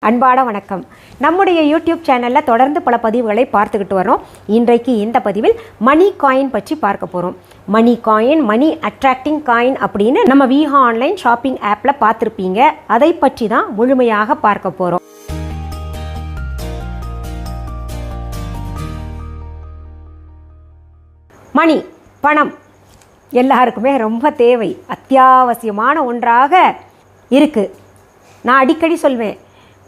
அன்பான வணக்கம். நம்முடைய யூடியூப் சேனலில் தொடர்ந்து பல பதிவுகளை பார்த்துக்கிட்டு வரோம். இன்றைக்கு இந்த பதிவில் மணி காயின் பற்றி பார்க்க போகிறோம். மணி காயின், மணி அட்ராக்டிங் காயின் அப்படின்னு நம்ம விஹா ஆன்லைன் ஷாப்பிங் ஆப்பில் பார்த்துருப்பீங்க. அதை பற்றி தான் முழுமையாக பார்க்க போகிறோம். மணி, பணம் எல்லாருக்குமே ரொம்ப தேவை, அத்தியாவசியமான ஒன்றாக இருக்குது. நான் அடிக்கடி சொல்வேன்,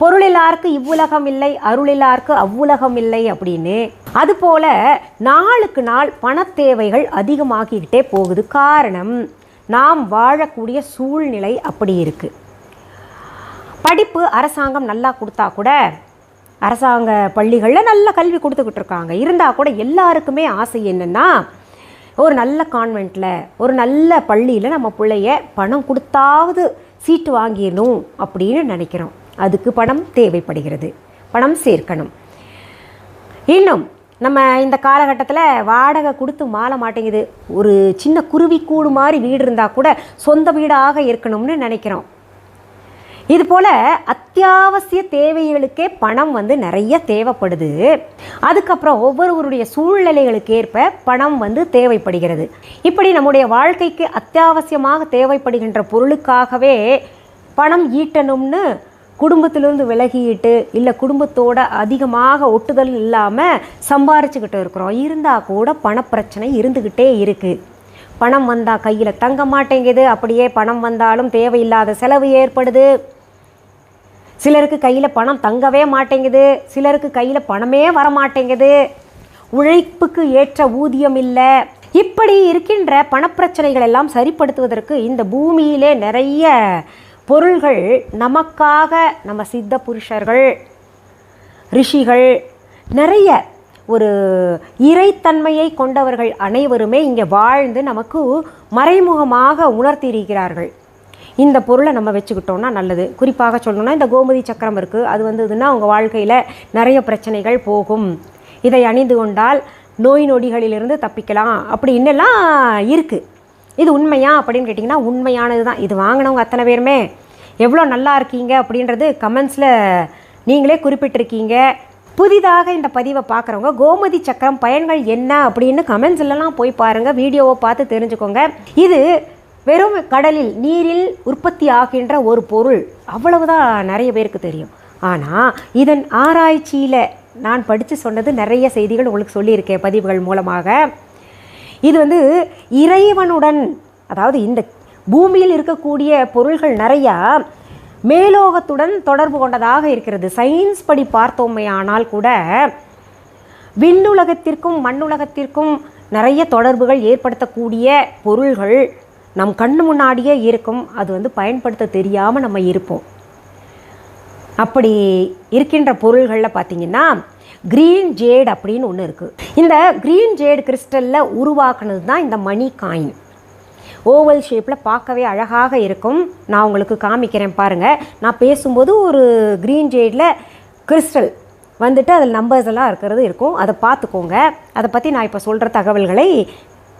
பொருளிலாருக்கு இவ்வுலகம் இல்லை, அருளிலாருக்கு அவ்வுலகம் இல்லை அப்படின்னு. அதுபோல் நாளுக்கு நாள் பணத்தேவைகள் அதிகமாகிக்கிட்டே போகுது. காரணம், நாம் வாழக்கூடிய சூழ்நிலை அப்படி இருக்குது. படிப்பு அரசாங்கம் நல்லா கொடுத்தா கூட, அரசாங்க பள்ளிகளில் நல்ல கல்வி கொடுத்துக்கிட்டு இருக்காங்க. இருந்தால் கூட எல்லாருக்குமே ஆசை என்னென்னா, ஒரு நல்ல கான்வெண்ட்டில், ஒரு நல்ல பள்ளியில் நம்ம பிள்ளைய பணம் கொடுத்தாவது சீட்டு வாங்கிடணும் அப்படின்னு நினைக்கிறோம். அதுக்கு பணம் தேவைப்படுகிறது, பணம் சேர்க்கணும். இன்னும் நம்ம இந்த காலகட்டத்தில் வாடகை கொடுத்து மாற மாட்டேங்குது. ஒரு சின்ன குருவி கூடு மாதிரி வீடு இருந்தால் கூட சொந்த வீடாக இருக்கணும்னு நினைக்கிறோம். இதுபோல் அத்தியாவசிய தேவைகளுக்கே பணம் நிறைய தேவைப்படுது. அதுக்கப்புறம் ஒவ்வொருவருடைய சூழ்நிலைகளுக்கு ஏற்ப பணம் தேவைப்படுகிறது. இப்படி நம்முடைய வாழ்க்கைக்கு அத்தியாவசியமாக தேவைப்படுகின்ற பொருளுக்காகவே பணம் ஈட்டணும்னு குடும்பத்திலிருந்து விலகிட்டு, இல்லை குடும்பத்தோட அதிகமாக ஒட்டுதல் இல்லாமல் சம்பாரிச்சுக்கிட்டு இருக்கிறோம். இருந்தால் கூட பணப்பிரச்சனை இருந்துக்கிட்டே இருக்குது. பணம் வந்தால் கையில் தங்க மாட்டேங்குது. அப்படியே பணம் வந்தாலும் தேவையில்லாத செலவு ஏற்படுது. சிலருக்கு கையில் பணம் தங்கவே மாட்டேங்குது, சிலருக்கு கையில் பணமே வரமாட்டேங்குது. உழைப்புக்கு ஏற்ற ஊதியம் இல்லை. இப்படி இருக்கின்ற பணப்பிரச்சனைகள் எல்லாம் சரிப்படுத்துவதற்கு இந்த பூமியிலே நிறைய பொருள்கள் நமக்காக நம்ம சித்த புருஷர்கள், ரிஷிகள், நிறைய ஒரு இறைத்தன்மையை கொண்டவர்கள் அனைவருமே இங்கே வாழ்ந்து நமக்கு மறைமுகமாக உணர்த்தியிருக்கிறார்கள். இந்த பொருளை நம்ம வச்சுக்கிட்டோம்னா நல்லது. குறிப்பாக சொல்லணும்னா, இந்த கோமதி சக்கரம் இருக்குது, அது வந்ததுன்னா உங்கள் வாழ்க்கையில் நிறைய பிரச்சனைகள் போகும். இதை அணிந்து கொண்டால் நோய் நொடிகளிலிருந்து தப்பிக்கலாம் அப்படின்னுலாம் இருக்குது. இது உண்மையா அப்படின்னு கேட்டிங்கன்னா உண்மையானது தான். இது வாங்கினவங்க அத்தனை பேருமே எவ்வளோ நல்லா இருக்கீங்க அப்படின்றது கமெண்ட்ஸில் நீங்களே குறிப்பிட்டிருக்கீங்க. புதிதாக இந்த பதிவை பார்க்குறவங்க கோமதி சக்கரம் பயன்கள் என்ன அப்படின்னு கமெண்ட்ஸ்லாம் போய் பாருங்கள், வீடியோவை பார்த்து தெரிஞ்சுக்கோங்க. இது வெறும் கடலில், நீரில் உற்பத்தி ஆகின்ற ஒரு பொருள், அவ்வளவுதான் நிறைய பேருக்கு தெரியும். ஆனால் இதன் ஆராய்ச்சியில் நான் படித்து சொன்னது நிறைய செய்திகள் உங்களுக்கு சொல்லியிருக்கேன் பதிவுகள் மூலமாக. இது இறைவனுடன், அதாவது இந்த பூமியில் இருக்கக்கூடிய பொருள்கள் நிறையா மேலோகத்துடன் தொடர்பு கொண்டதாக இருக்கிறது. சயின்ஸ் படி பார்த்தோமையானால் கூட விண்ணுலகத்திற்கும் மண்ணுலகத்திற்கும் நிறைய தொடர்புகள் ஏற்படுத்தக்கூடிய பொருள்கள் நம் கண்ணு முன்னாடியே இருக்கும். அது பயன்படுத்த தெரியாமல் நம்ம இருப்போம். அப்படி இருக்கின்ற பொருள்களில் பார்த்திங்கன்னா க்ரீன் ஜேட் அப்படின்னு ஒன்று இருக்குது. இந்த க்ரீன் ஜேட் கிறிஸ்டலில் உருவாக்குனது தான் இந்த மணி காயின். ஓவல் ஷேப்பில் பார்க்கவே அழகாக இருக்கும். நான் உங்களுக்கு காமிக்கிறேன் பாருங்கள். நான் பேசும்போது ஒரு க்ரீன் ஜேடில் கிறிஸ்டல் அதில் நம்பர்ஸ் எல்லாம் இருக்கும். அதை பார்த்துக்கோங்க. அதை பற்றி நான் இப்போ சொல்கிற தகவல்களை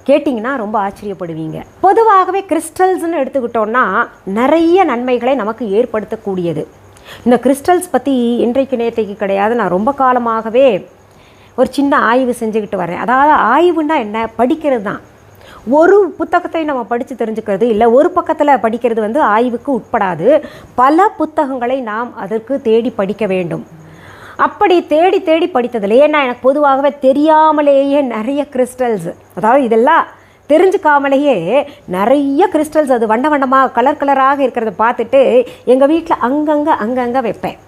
கேட்டிங்கன்னா ரொம்ப ஆச்சரியப்படுவீங்க. பொதுவாகவே கிறிஸ்டல்ஸ்ன்னு எடுத்துக்கிட்டோன்னா நிறைய நன்மைகளை நமக்கு ஏற்படுத்தக்கூடியது. இந்த கிறிஸ்டல்ஸ் பற்றி இன்றைக்கு நேற்றைக்கு கிடையாது, நான் ரொம்ப காலமாகவே ஒரு சின்ன ஆய்வு செஞ்சுக்கிட்டு வரேன். அதாவது ஆய்வுன்னா என்ன, படிக்கிறது தான். ஒரு புத்தகத்தை நம்ம படித்து தெரிஞ்சுக்கிறது இல்லை, ஒரு பக்கத்தில் படிக்கிறது ஆய்வுக்கு உட்படாது. பல புத்தகங்களை நாம் அதற்கு தேடி படிக்க வேண்டும். அப்படி தேடி தேடி படித்ததில், ஏன்னா எனக்கு பொதுவாகவே தெரியாமலேயே நிறைய கிறிஸ்டல்ஸ், அதாவது இதெல்லாம் தெரிஞ்சுக்காமலேயே நிறைய கிறிஸ்டல்ஸ், அது வண்ண வண்ணமாக கலர் கலராக இருக்கிறத பார்த்துட்டு எங்கள் வீட்டில் அங்கங்கே வைப்பேன்.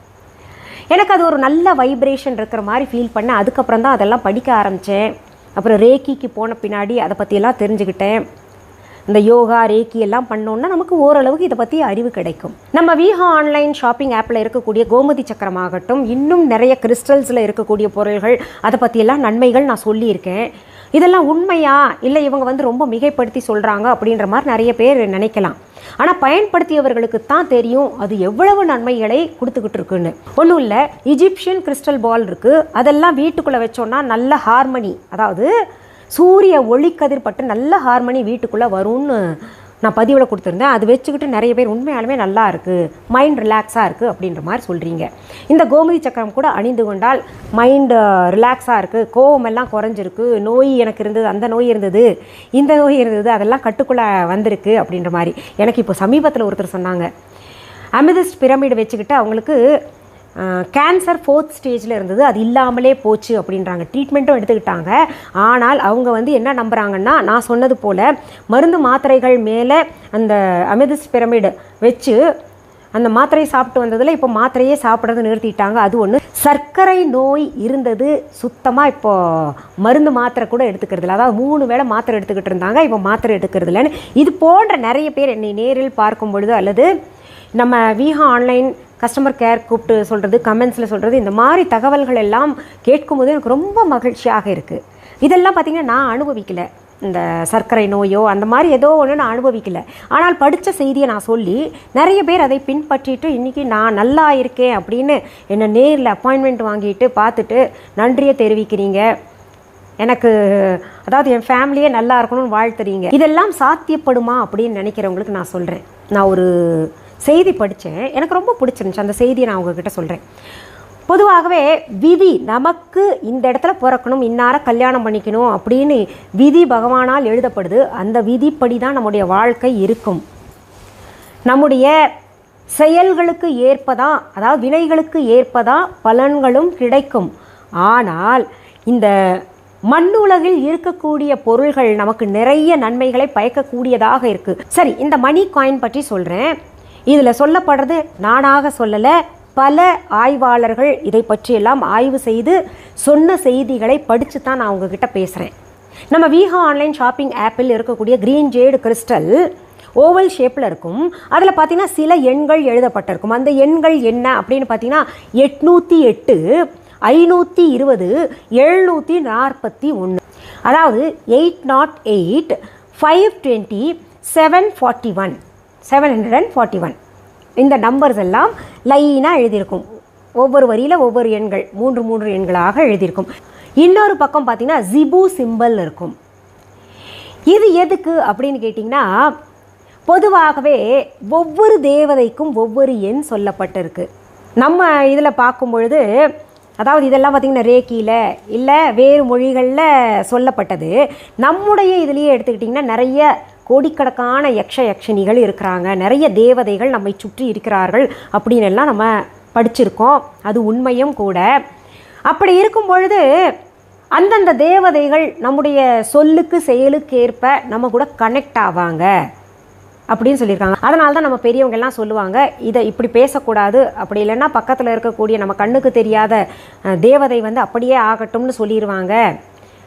எனக்கு அது ஒரு நல்ல வைப்ரேஷன் இருக்கிற மாதிரி ஃபீல் பண்ணேன். அதுக்கப்புறம் தான் அதெல்லாம் படிக்க ஆரம்பித்தேன். அப்புறம் ரேக்கிக்கு போன பின்னாடி அதை பற்றியெல்லாம் தெரிஞ்சுக்கிட்டேன். இந்த யோகா ரேக்கி எல்லாம் பண்ணோன்னா நமக்கு ஓரளவுக்கு இதை பற்றி அறிவு கிடைக்கும். நம்ம விஹா ஆன்லைன் ஷாப்பிங் ஆப்பில் இருக்கக்கூடிய கோமதி சக்கரமாகட்டும், இன்னும் நிறைய கிறிஸ்டல்ஸில் இருக்கக்கூடிய பொருள்கள், அதை பற்றியெல்லாம் நன்மைகள் நான் சொல்லியிருக்கேன். இதெல்லாம் உண்மையா இல்லை இவங்க ரொம்ப மிகைப்படுத்தி சொல்கிறாங்க அப்படின்ற மாதிரி நிறைய பேர் நினைக்கலாம். ஆனால் பயன்படுத்தியவர்களுக்கு தான் தெரியும் அது எவ்வளவு நன்மைகளை கொடுத்துக்கிட்டு இருக்குன்னு. ஒன்றும் இல்லை, இஜிப்சியன் கிறிஸ்டல் பால் இருக்குது. அதெல்லாம் வீட்டுக்குள்ளே வச்சோன்னா நல்ல ஹார்மனி, அதாவது சூரிய ஒளிக்கதிர் பட்டு நல்ல ஹார்மனி வீட்டுக்குள்ளே வரும்னு நான் பதிவில் கொடுத்துருந்தேன். அது வச்சுக்கிட்டு நிறைய பேர் உண்மையாலுமே நல்லா இருக்குது, மைண்ட் ரிலாக்ஸாக இருக்குது அப்படின்ற மாதிரி சொல்கிறீங்க. இந்த கோமதி சக்கரம் கூட அணிந்து கொண்டால் மைண்டு ரிலாக்ஸாக இருக்குது, கோவமெல்லாம் குறைஞ்சிருக்கு, நோய் எனக்கு இருந்தது, அந்த நோய் இருந்தது, இந்த நோய் இருந்தது, அதெல்லாம் கட்டுக்குள்ளே வந்திருக்கு அப்படின்ற மாதிரி. எனக்கு இப்போ சமீபத்தில் ஒருத்தர் சொன்னாங்க, அமிதிஸ்ட் பிரமிடு வச்சுக்கிட்டு அவங்களுக்கு கேன்சர் 4th ஸ்டேஜில் இருந்தது, அது இல்லாமலே போச்சு அப்படின்றாங்க. ட்ரீட்மெண்ட்டும் எடுத்துக்கிட்டாங்க. ஆனால் அவங்க என்ன நம்புகிறாங்கன்னா, நான் சொன்னது போல் மருந்து மாத்திரைகள் மேலே அந்த அமிதிஸ்ட் பிரமிடு வச்சு அந்த மாத்திரையை சாப்பிட்டு வந்ததில் இப்போ மாத்திரையே சாப்பிட்றது நிறுத்திட்டாங்க. அது ஒன்று. சர்க்கரை நோய் இருந்தது, சுத்தமாக இப்போது மருந்து மாத்திரை கூட எடுத்துக்கிறது இல்லை. அதாவது 3 வேளை மாத்திரை எடுத்துக்கிட்டு இருந்தாங்க, இப்போ மாத்திரை எடுத்துக்கிறது இல்லைன்னு. இது போன்ற நிறைய பேர் என்னை நேரில் பார்க்கும் பொழுது அல்லது நம்ம விஹா ஆன்லைன் கஸ்டமர் கேர் கூப்பிட்டு சொல்கிறது, கமெண்ட்ஸில் சொல்கிறது, இந்த மாதிரி தகவல்கள் எல்லாம் கேட்கும்போது எனக்கு ரொம்ப மகிழ்ச்சியாக இருக்குது. இதெல்லாம் பார்த்திங்கன்னா நான் அனுபவிக்கலை, இந்த சர்க்கரை நோயோ அந்த மாதிரி ஏதோ ஒன்று நான் அனுபவிக்கலை. ஆனால் படித்த செய்தியை நான் சொல்லி நிறைய பேர் அதை பின்பற்றிட்டு இன்றைக்கி நான் நல்லா இருக்கேன் அப்படின்னு என்னை நேரில் அப்பாயின்மெண்ட் வாங்கிட்டு பார்த்துட்டு நன்றியை தெரிவிக்கிறீங்க. எனக்கு அதாவது என் ஃபேமிலியே நல்லா இருக்கணும்னு வாழ்த்துறீங்க. இதெல்லாம் சாத்தியப்படுமா அப்படின்னு நினைக்கிறவங்களுக்கு நான் சொல்கிறேன். நான் ஒரு செய்தி படித்தேன், எனக்கு ரொம்ப பிடிச்சிருந்துச்சு. அந்த செய்தியை நான் உங்ககிட்ட சொல்கிறேன். பொதுவாகவே விதி நமக்கு இந்த இடத்துல பிறக்கணும், இன்னார கல்யாணம் பண்ணிக்கணும் அப்படின்னு விதி பகவானால் எழுதப்படுது. அந்த விதிப்படி தான் நம்முடைய வாழ்க்கை இருக்கும். நம்முடைய செயல்களுக்கு ஏற்பதான், அதாவது வினைகளுக்கு ஏற்பதான் பலன்களும் கிடைக்கும். ஆனால் இந்த மண்ணுலகில் இருக்கக்கூடிய பொருள்கள் நமக்கு நிறைய நன்மைகளை பயக்கக்கூடியதாக இருக்குது. சரி, இந்த மணி காயின் பற்றி சொல்கிறேன். இதில் சொல்லப்படுறது நானாக சொல்லலை, பல ஆய்வாளர்கள் இதை பற்றியெல்லாம் ஆய்வு செய்து சொன்ன செய்திகளை படித்து தான் நான் உங்ககிட்ட பேசுகிறேன். நம்ம விஹா ஆன்லைன் ஷாப்பிங் ஆப்பில் இருக்கக்கூடிய க்ரீன் ஜேடு கிறிஸ்டல் ஓவல் ஷேப்பில் இருக்கும். அதில் பார்த்திங்கன்னா சில எண்கள் எழுதப்பட்டிருக்கும். அந்த எண்கள் என்ன அப்படின்னு பார்த்தீங்கன்னா 808, 520, 741. அதாவது 808, 520, 741 இந்த நம்பர்ஸ் எல்லாம் லைனாக எழுதியிருக்கும். ஒவ்வொரு வரியில் ஒவ்வொரு எண்கள் 3 எண்களாக எழுதியிருக்கும். இன்னொரு பக்கம் பார்த்திங்கன்னா ஜிபு சிம்பல் இருக்கும். இது எதுக்கு அப்படின்னு கேட்டிங்கன்னா, பொதுவாகவே ஒவ்வொரு தேவதைக்கும் ஒவ்வொரு எண் சொல்லப்பட்டிருக்கு. நம்ம இதில் பார்க்கும் பொழுது, அதாவது இதெல்லாம் பார்த்திங்கன்னா ரேக்கியில் இல்லை வேறு மொழிகளில் சொல்லப்பட்டது. நம்முடைய இதுலேயே எடுத்துக்கிட்டிங்கன்னா நிறைய கோடிக்கணக்கான யக்ஷணிகள் இருக்கிறாங்க, நிறைய தேவதைகள் நம்மை சுற்றி இருக்கிறார்கள் அப்படின்னு எல்லாம் நம்ம படிச்சிருக்கோம். அது உண்மையும் கூட. அப்படி இருக்கும் பொழுது அந்தந்த தேவதைகள் நம்முடைய சொல்லுக்கு செயலுக்கு ஏற்ப நம்ம கூட கனெக்ட் ஆவாங்க அப்படின்னு சொல்லியிருக்காங்க. அதனால தான் நம்ம பெரியவங்கெல்லாம் சொல்லுவாங்க, இதை இப்படி பேசக்கூடாது, அப்படி இல்லைன்னா பக்கத்தில் இருக்கக்கூடிய நம்ம கண்ணுக்கு தெரியாத தேவதை அப்படியே ஆகட்டும்னு சொல்லிடுவாங்க,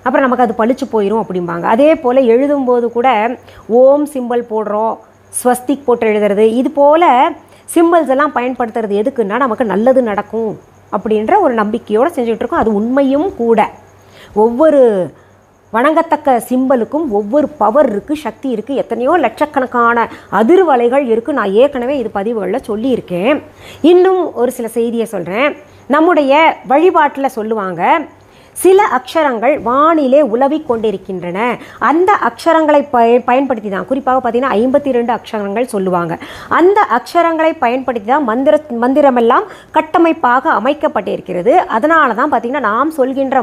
அப்புறம் நமக்கு அது பழிச்சு போயிடும் அப்படிம்பாங்க. அதே போல் எழுதும்போது கூட ஓம் சிம்பிள் போடுறோம், ஸ்வஸ்திக் போட்டு எழுதுறது, இது போல் சிம்பிள்ஸ் எல்லாம் பயன்படுத்துறது எதுக்குன்னா நமக்கு நல்லது நடக்கும் அப்படின்ற ஒரு நம்பிக்கையோடு செஞ்சுக்கிட்டு இருக்கோம். அது உண்மையும் கூட. ஒவ்வொரு வணங்கத்தக்க சிம்பலுக்கும் ஒவ்வொரு பவர் இருக்குது, சக்தி இருக்குது, எத்தனையோ லட்சக்கணக்கான அதிர்வலைகள் இருக்குது. நான் ஏற்கனவே இது பதிவுகளில் சொல்லியிருக்கேன். இன்னும் ஒரு சில செய்தியை சொல்கிறேன். நம்முடைய வழிபாட்டில் சொல்லுவாங்க, சில அக்ஷரங்கள் வானிலே உலவி கொண்டிருக்கின்றன. அந்த அக்ஷரங்களை பயன்படுத்தி தான், குறிப்பாக பார்த்தீங்கன்னா 52 அக்ஷரங்கள் சொல்லுவாங்க. அந்த அக்ஷரங்களை பயன்படுத்தி தான் மந்திரமெல்லாம் கட்டமைப்பாக அமைக்கப்பட்டிருக்கிறது. அதனால தான் பார்த்திங்கன்னா நாம் சொல்கின்ற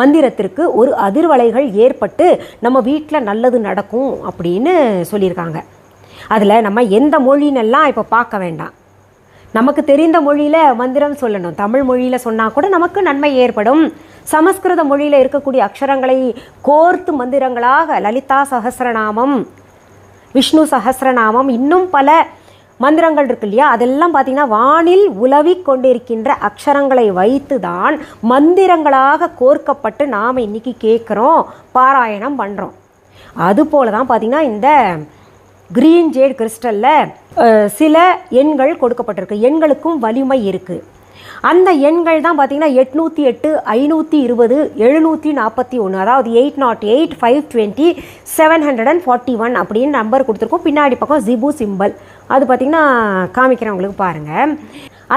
மந்திரத்திற்கு ஒரு அதிர்வலைகள் ஏற்பட்டு நம்ம வீட்டில் நல்லது நடக்கும் அப்படின்னு சொல்லியிருக்காங்க. அதில் நம்ம எந்த மொழின்னெல்லாம் இப்போ பார்க்க வேண்டாம். நமக்கு தெரிந்த மொழியில் மந்திரம் சொல்லணும். தமிழ் மொழியில் சொன்னால் கூட நமக்கு நன்மை ஏற்படும். சமஸ்கிருத மொழியில் இருக்கக்கூடிய அக்ஷரங்களை கோர்த்து மந்திரங்களாக லலிதா சஹஸ்ரநாமம், விஷ்ணு சஹஸ்ரநாமம், இன்னும் பல மந்திரங்கள் இருக்கு இல்லையா, அதெல்லாம் பார்த்திங்கன்னா வானில் உலவி கொண்டிருக்கின்ற அக்ஷரங்களை வைத்து தான் மந்திரங்களாக கோர்க்கப்பட்டு நாம் இன்றைக்கி கேட்குறோம், பாராயணம் பண்ணுறோம். அதுபோல் தான் பார்த்திங்கன்னா இந்த க்ரீன் ஜேட் கிறிஸ்டலில் சில எண்கள் கொடுக்கப்பட்டிருக்கு. எண்களுக்கும் வலிமை இருக்குது. அந்த எண்கள் தான் பார்த்திங்கன்னா 808, 520, 741, அதாவது 808, 520, 741 அப்படின்னு நம்பர் கொடுத்துருக்கோம். பின்னாடி பக்கம் ஜிபு சிம்பல், அது பார்த்திங்கன்னா காமிக்கிறவங்களுக்கு பாருங்கள்.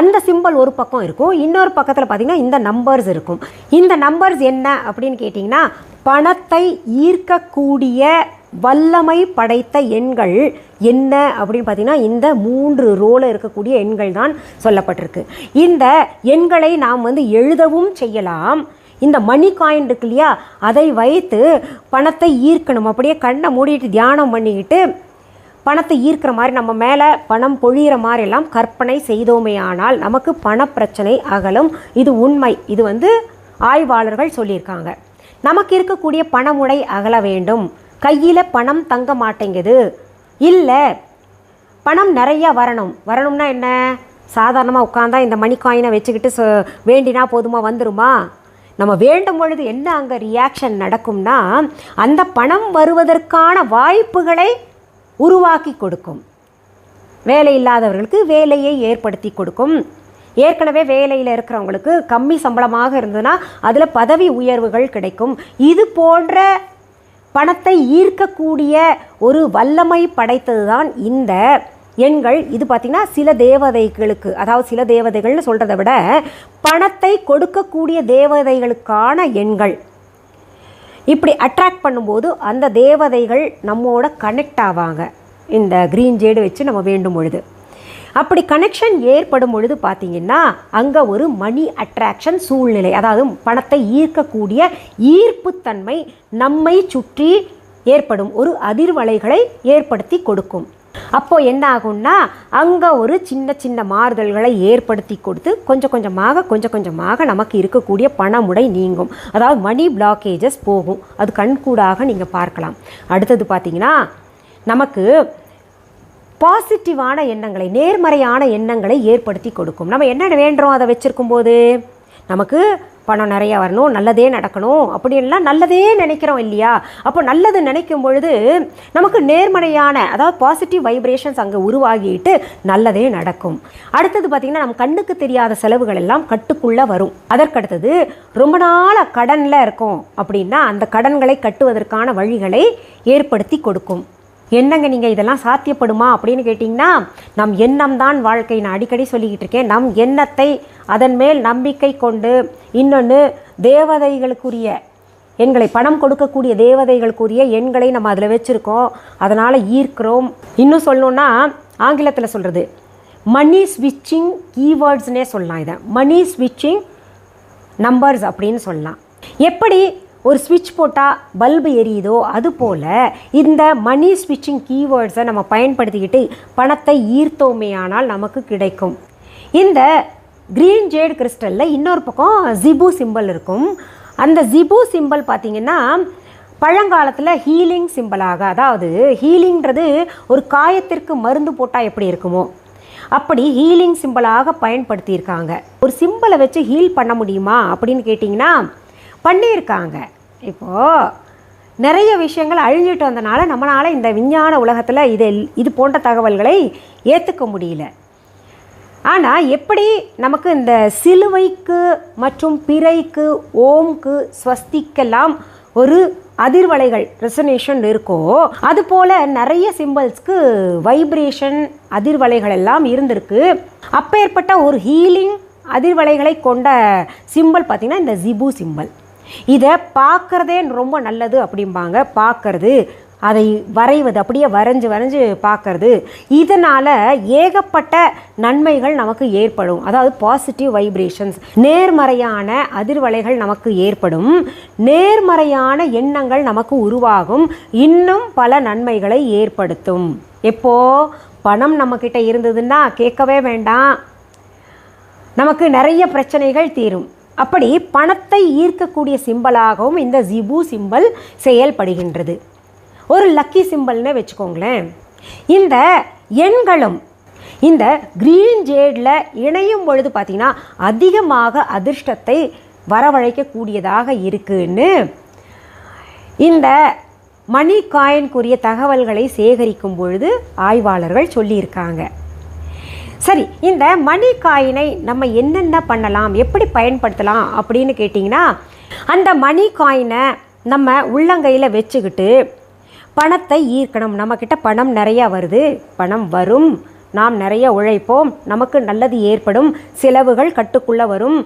அந்த சிம்பல் ஒரு பக்கம் இருக்கும், இன்னொரு பக்கத்தில் பார்த்திங்கன்னா இந்த நம்பர்ஸ் இருக்கும். இந்த நம்பர்ஸ் என்ன அப்படின்னு கேட்டிங்கன்னா, பணத்தை ஈர்க்கக்கூடிய வல்லமை படைத்த எண்கள் என்ன அப்படின்னு பார்த்தீங்கன்னா இந்த 3 ரோல இருக்கக்கூடிய எண்கள் தான் சொல்லப்பட்டிருக்கு. இந்த எண்களை நாம் எழுதவும் செய்யலாம். இந்த மணி காயின் இருக்கு இல்லையா, அதை வைத்து பணத்தை ஈர்க்கணும். அப்படியே கண்ணை மூடிட்டு தியானம் பண்ணிக்கிட்டு பணத்தை ஈர்க்கிற மாதிரி நம்ம மேலே பணம் பொழியிற மாதிரிலாம் கற்பனை செய்தோமே ஆனால் நமக்கு பணப்பிரச்சனை அகலும். இது உண்மை. இது ஆய்வாளர்கள் சொல்லியிருக்காங்க. நமக்கு இருக்கக்கூடிய பணமுடை அகல வேண்டும். கையில் பணம் தங்க மாட்டேங்குது, இல்லை பணம் நிறையா வரணும்னா என்ன, சாதாரணமாக உட்காந்தா இந்த மணி காயினை வச்சுக்கிட்டு வேண்டினா போதுமா, வந்துருமா? நம்ம வேண்டும் பொழுது என்ன அங்கே ரியாக்ஷன் நடக்கும்னா அந்த பணம் வருவதற்கான வாய்ப்புகளை உருவாக்கி கொடுக்கும். வேலை இல்லாதவர்களுக்கு வேலையை ஏற்படுத்தி கொடுக்கும். ஏற்கனவே வேலையில் இருக்கிறவங்களுக்கு கம்மி சம்பளமாக இருந்ததுன்னா அதில் பதவி உயர்வுகள் கிடைக்கும். இது போன்ற பணத்தை ஈர்க்கக்கூடிய ஒரு வல்லமை படைத்தது தான் இந்த எண்கள். இது பார்த்திங்கன்னா சில தேவதைகளுக்கு, அதாவது சில தேவதைகள்னு சொல்கிறத விட பணத்தை கொடுக்கக்கூடிய தேவதைகளுக்கான எண்கள். இப்படி அட்ராக்ட் பண்ணும்போது அந்த தேவதைகள் நம்மோட கனெக்ட் ஆவாங்க. இந்த க்ரீன் ஜேடு வச்சு நம்ம வேண்டும் பொழுது அப்படி கனெக்ஷன் ஏற்படும் பொழுது பார்த்திங்கன்னா அங்கே ஒரு மணி அட்ராக்ஷன் சூழ்நிலை, அதாவது பணத்தை ஈர்க்கக்கூடிய ஈர்ப்புத்தன்மை நம்மை சுற்றி ஏற்படும் ஒரு அதிர்வலைகளை ஏற்படுத்தி கொடுக்கும். அப்போது என்ன ஆகும்னா அங்கே ஒரு சின்ன சின்ன மாறுதல்களை ஏற்படுத்தி கொடுத்து கொஞ்சம் கொஞ்சமாக நமக்கு இருக்கக்கூடிய பணமுடை நீங்கும். அதாவது மணி பிளாக்கேஜஸ் போகும். அது கண்கூடாக நீங்கள் பார்க்கலாம். அடுத்தது பார்த்திங்கன்னா நமக்கு பாசிட்டிவான எண்ணங்களை, நேர்மறையான எண்ணங்களை ஏற்படுத்தி கொடுக்கும். நம்ம என்ன வேண்டுறோம் அதை வச்சுருக்கும் போது நமக்கு பணம் நிறையா வரணும், நல்லதே நடக்கணும் அப்படின்லாம் நல்லதே நினைக்கிறோம் இல்லையா? அப்போ நல்லது நினைக்கும் பொழுது நமக்கு நேர்மறையான, அதாவது பாசிட்டிவ் வைப்ரேஷன்ஸ் அங்கே உருவாகிட்டு நல்லதே நடக்கும். அடுத்தது பார்த்திங்கன்னா நம்ம கண்ணுக்கு தெரியாத செலவுகள் எல்லாம் கட்டுக்குள்ளே வரும். அதற்கடுத்தது ரொம்ப நாளாக கடனில் இருக்கும் அப்படின்னா அந்த கடன்களை கட்டுவதற்கான வழிகளை ஏற்படுத்தி கொடுக்கும். என்னங்க நீங்கள் இதெல்லாம் சாத்தியப்படுமா அப்படின்னு கேட்டிங்கன்னா நம் எண்ணம் தான் வாழ்க்கை. நான் அடிக்கடி சொல்லிக்கிட்டு இருக்கேன். நம் எண்ணத்தை அதன் மேல் நம்பிக்கை கொண்டு, இன்னொன்று தேவதைகளுக்குரிய எண்களை, பணம் கொடுக்கக்கூடிய தேவதைகளுக்குரிய எண்களை நம்ம அதில் வச்சுருக்கோம், அதனால் ஈர்க்கிறோம். இன்னும் சொல்லணுன்னா ஆங்கிலத்தில் சொல்கிறது மணி ஸ்விட்சிங் கீவேர்ட்ஸ்னே சொல்லலாம். இதை மணி ஸ்விட்சிங் நம்பர்ஸ் அப்படின்னு சொல்லலாம். எப்படி ஒரு ஸ்விட்ச் போட்டால் பல்பு எரியுதோ அதுபோல் இந்த மணி ஸ்விட்சிங் கீவேர்ட்ஸை நம்ம பயன்படுத்திக்கிட்டு பணத்தை ஈர்த்தோமே ஆனால் நமக்கு கிடைக்கும். இந்த க்ரீன் ஜேட் கிறிஸ்டலில் இன்னொரு பக்கம் ஜிபு சிம்பல் இருக்கும். அந்த ஜிபு சிம்பல் பார்த்திங்கன்னா பழங்காலத்தில் ஹீலிங் சிம்பலாக, அதாவது ஹீலிங்கிறது ஒரு காயத்திற்கு மருந்து போட்டால் எப்படி இருக்குமோ அப்படி ஹீலிங் சிம்பலாக பயன்படுத்தியிருக்காங்க. ஒரு சிம்பலை வச்சு ஹீல் பண்ண முடியுமா அப்படின்னு கேட்டிங்கன்னா பண்ணியிருக்காங்க. இப்போது நிறைய விஷயங்கள் அழிஞ்சிட்டு வந்தனால நம்மளால் இந்த விஞ்ஞான உலகத்தில் இது போன்ற தகவல்களை ஏற்றுக்க முடியல. ஆனால் எப்படி நமக்கு இந்த சிலுவைக்கு மற்றும் பிறைக்கு, ஓம்க்கு, ஸ்வஸ்திக்கெல்லாம் ஒரு அதிர்வலைகள் ரெசனேஷன் இருக்கோ அதுபோல் நிறைய சிம்பிள்ஸ்க்கு வைப்ரேஷன் அதிர்வலைகள் எல்லாம் இருந்திருக்கு. அப்பேற்பட்ட ஒரு ஹீலிங் அதிர்வலைகளை கொண்ட சிம்பல் பார்த்திங்கன்னா இந்த ஜிபு சிம்பல். இதை பார்க்குறதே ரொம்ப நல்லது அப்படிம்பாங்க. பார்க்கறது, அதை வரைவது, அப்படியே வரைஞ்சு பார்க்கறது, இதனால் ஏகப்பட்ட நன்மைகள் நமக்கு ஏற்படும். அதாவது பாசிட்டிவ் வைப்ரேஷன்ஸ், நேர்மறையான அதிர்வலைகள் நமக்கு ஏற்படும், நேர்மறையான எண்ணங்கள் நமக்கு உருவாகும், இன்னும் பல நன்மைகளை ஏற்படுத்தும். எப்போ பணம் நம்மக்கிட்ட இருந்ததுன்னா கேட்கவே வேண்டாம், நமக்கு நிறைய பிரச்சனைகள் தீரும். அப்படி பணத்தை ஈர்க்கக்கூடிய சிம்பலாகவும் இந்த ஜிபு சிம்பல் செயல்படுகின்றது. ஒரு லக்கி சிம்பல்னு வச்சுக்கோங்களேன். இந்த எண்களும் இந்த க்ரீன் ஜேடில் இணையும் பொழுது பார்த்திங்கன்னா அதிகமாக அதிர்ஷ்டத்தை வரவழைக்கக்கூடியதாக இருக்குன்னு இந்த மணி காயின்குரிய தகவல்களை சேகரிக்கும் பொழுது ஆய்வாளர்கள் சொல்லியிருக்காங்க. சரி, இந்த மணி காயினை நம்ம என்னென்ன பண்ணலாம், எப்படி பயன்படுத்தலாம் அப்படின்னு கேட்டிங்கன்னா அந்த மணி காயினை நம்ம உள்ளங்கையில் வச்சுக்கிட்டு பணத்தை ஈர்க்கணும். நம்மக்கிட்ட பணம் நிறையா வருது, பணம் வரும், நாம் நிறைய உழைப்போம், நமக்கு நல்லது ஏற்படும், செலவுகள் கட்டுக்குள்ளே வரும்,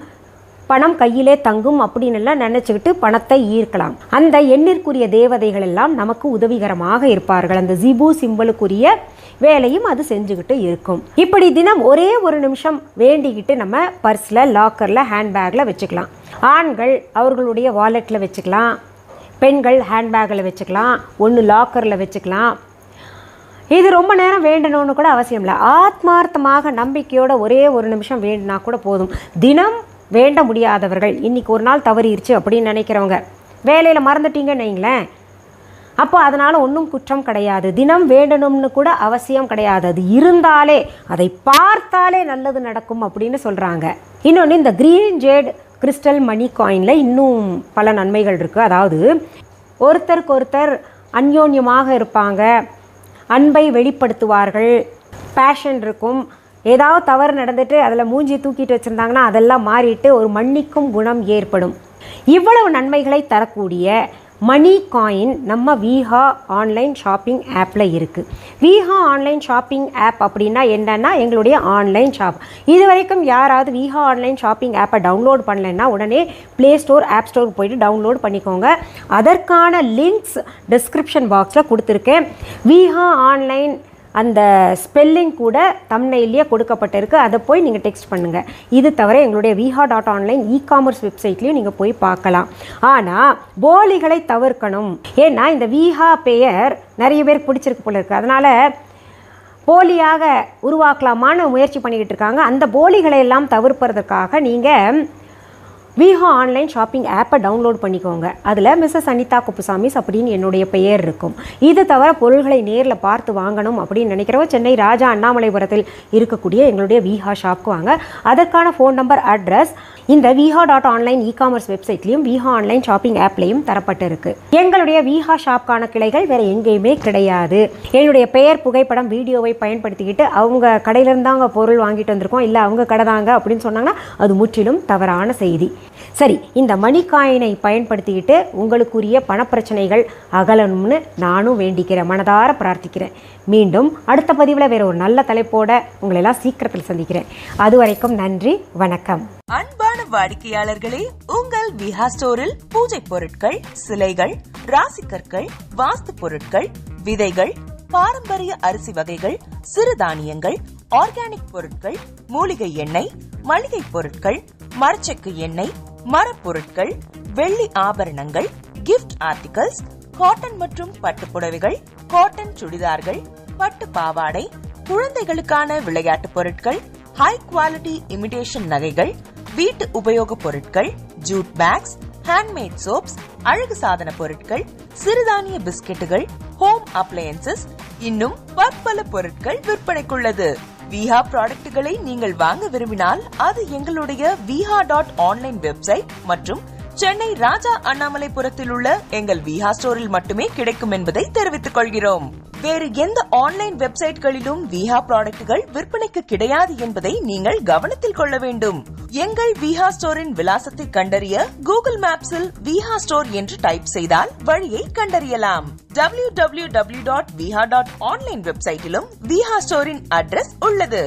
பணம் கையிலே தங்கும் அப்படின்னு எல்லாம் நினைச்சுக்கிட்டு பணத்தை ஈர்க்கலாம். அந்த எண்ணிற்குரிய தேவதைகள் எல்லாம் நமக்கு உதவிகரமாக இருப்பார்கள். அந்த ஜிபு சிம்பலுக்குரிய வேலையும் அது செஞ்சுக்கிட்டு இருக்கும். இப்படி தினம் ஒரே ஒரு நிமிஷம் வேண்டிக்கிட்டு நம்ம பர்ஸில், லாக்கரில், ஹேண்ட்பேக்கில் வச்சுக்கலாம். ஆண்கள் அவர்களுடைய வாலெட்டில் வச்சுக்கலாம், பெண்கள் ஹேண்ட்பேக்கில் வச்சுக்கலாம், ஒன்று லாக்கரில் வச்சுக்கலாம். இது ரொம்ப நேரம் வேண்டணும்னு கூட அவசியம் இல்லை. ஆத்மார்த்தமாக நம்பிக்கையோட ஒரே ஒரு நிமிஷம் வேண்டினா கூட போதும். தினம் வேண்ட முடியாதவர்கள், இன்றைக்கி ஒரு நாள் தவறிடுச்சு அப்படின்னு நினைக்கிறவங்க, வேலையில் மறந்துட்டீங்கன்னு வைங்களேன், அப்போ அதனால் ஒன்றும் குற்றம் கிடையாது. தினம் வேண்டணும்னு கூட அவசியம் கிடையாது. அது இருந்தாலே, அதை பார்த்தாலே நல்லது நடக்கும் அப்படின்னு சொல்கிறாங்க. இன்னொன்று, இந்த க்ரீன் ஜேட் கிறிஸ்டல் மணி காயினில் இன்னும் பல நன்மைகள் இருக்குது. அதாவது ஒருத்தருக்கு ஒருத்தர் அந்யோன்யமாக இருப்பாங்க, அன்பை வெளிப்படுத்துவார்கள், பேஷன் இருக்கும். ஏதாவது தவறு நடந்துட்டு அதில் மூஞ்சி தூக்கிட்டு வச்சுருந்தாங்கன்னா அதெல்லாம் மாறிட்டு ஒரு மன்னிக்கும் குணம் ஏற்படும். இவ்வளவு நன்மைகளை தரக்கூடிய மணி காயின் நம்ம விஹா ஆன்லைன் ஷாப்பிங் ஆப்பில் இருக்குது. விஹா ஆன்லைன் ஷாப்பிங் ஆப் அப்படின்னா என்னென்னா எங்களுடைய ஆன்லைன் ஷாப். இது வரைக்கும் யாராவது விஹா ஆன்லைன் ஷாப்பிங் ஆப்பை டவுன்லோட் பண்ணலைன்னா உடனே ப்ளே ஸ்டோர், ஆப் ஸ்டோருக்கு போய்ட்டு டவுன்லோட் பண்ணிக்கோங்க. அதற்கான லிங்க்ஸ் டிஸ்கிரிப்ஷன் பாக்ஸில் கொடுத்துருக்கேன். விஹா ஆன்லைன் அந்த ஸ்பெல்லிங் கூட தம்ப்நெயிலே கொடுக்கப்பட்டிருக்கு. அதை போய் நீங்கள் டெக்ஸ்ட் பண்ணுங்கள். இது தவிர எங்களுடைய viha.online இ-காமர்ஸ் வெப்சைட்லேயும் நீங்கள் போய் பார்க்கலாம். ஆனால் போலிகளை தவிர்க்கணும். ஏன்னா இந்த விஹா பெயர் நிறைய பேருக்கு பிடிச்சிருக்கு போல இருக்குது. அதனால் போலியாக உருவாக்கலாமான்னு முயற்சி பண்ணிக்கிட்டு இருக்காங்க. அந்த போலிகளை எல்லாம் தவிர்ப்பதற்காக நீங்கள் விஹா ஆன்லைன் ஷாப்பிங் ஆப்பை டவுன்லோட் பண்ணிக்கோங்க. அதில் மிஸ்ஸஸ் அனிதா குப்புசாமிஸ் அப்படின்னு என்னுடைய பெயர் இருக்கும். இது தவிர பொருள்களை நேரில் பார்த்து வாங்கணும் அப்படின்னு நினைக்கிறவங்க சென்னை ராஜா அண்ணாமலைபுரத்தில் இருக்கக்கூடிய எங்களுடைய விஹா ஷாப்க்கு வாங்க. அதற்கான ஃபோன் நம்பர், அட்ரஸ் இந்த viha.online இ-காமர்ஸ் வெப்சைட்லையும் விஹா ஆன்லைன் ஷாப்பிங் ஆப்லையும் தரப்பட்டு இருக்கு. எங்களுடைய விஹா ஷாப்கான கிளைகள் வேறு எங்கேயுமே கிடையாது. என்னுடைய பெயர், புகைப்படம், வீடியோவை பயன்படுத்திக்கிட்டு அவங்க கடையிலேருந்து தாங்க பொருள் வாங்கிட்டு வந்திருக்கோம், இல்லை அவங்க கடை தாங்க அப்படின்னு சொன்னாங்கன்னா அது முற்றிலும் தவறான செய்தி. சரி, இந்த மணிக்காயினை பயன்படுத்திக்கிட்டு உங்களுக்குரிய பணப்பிரச்சனைகள் அகலணும்னு நானும் வேண்டிக்கிறேன், மனதார பிரார்த்திக்கிறேன். மீண்டும் அடுத்த பதிவில் வேற ஒரு நல்ல தலைப்போட உங்களை எல்லாம் சீக்கிரத்தில் சந்திக்கிறேன். அது வரைக்கும் நன்றி, வணக்கம். அன்பான வாடிக்கையாளர்களே, உங்கள் விஹா ஸ்டோரில் பூஜை பொருட்கள், சிலைகள், ராசிக்கற்கள், வாஸ்து பொருட்கள், விதைகள், பாரம்பரிய அரிசி வகைகள், சிறுதானியங்கள், ஆர்கானிக் பொருட்கள், மூலிகை எண்ணெய், மளிகை பொருட்கள், மரச்செக்கு எண்ணெய், மரப்பொருட்கள், வெள்ளி ஆபரணங்கள், கிஃப்ட் ஆர்டிகல்ஸ், காட்டன் மற்றும் பட்டு புடவைகள், காட்டன் சுடிதார்கள், பட்டு பாவாடை, குழந்தைகளுக்கான விளையாட்டு பொருட்கள், ஹை குவாலிட்டி இமிடேஷன் நகைகள், வீட்டு உபயோக பொருட்கள், ஜூட் பேக்ஸ், ஹேண்ட்மேட் சோப்ஸ், அழகு சாதன பொருட்கள், சிறுதானிய பிஸ்கெட்டுகள், ஹோம் அப்ளையன்சஸ், இன்னும் பற்பல பொருட்கள் விற்பனைக்குள்ளது. விஹா ப்ராடக்ட்களை நீங்கள் வாங்க விரும்பினால் அது எங்களுடைய viha.online வெப்சைட் மற்றும் சென்னை ராஜா அண்ணாமலைபுரத்தில் உள்ள எங்கள் விஹா ஸ்டோரில் மட்டுமே கிடைக்கும் என்பதை தெரிவித்துக் கொள்கிறோம். வேறு எந்த ஆன்லைன் வெப்சைட்களிலும் விஹா ப்ராடக்ட்கள் விற்பனைக்கு கிடையாது என்பதை நீங்கள் கவனத்தில் கொள்ள வேண்டும். எங்கள் விஹா ஸ்டோரின் விலாசத்தை கண்டறிய கூகுள் மேப்ஸில் விஹா ஸ்டோர் என்று டைப் செய்தால் வழியை கண்டறியலாம். www.viha.online வெப்சைட்டிலும் விஹா ஸ்டோரின் அட்ரஸ் உள்ளது.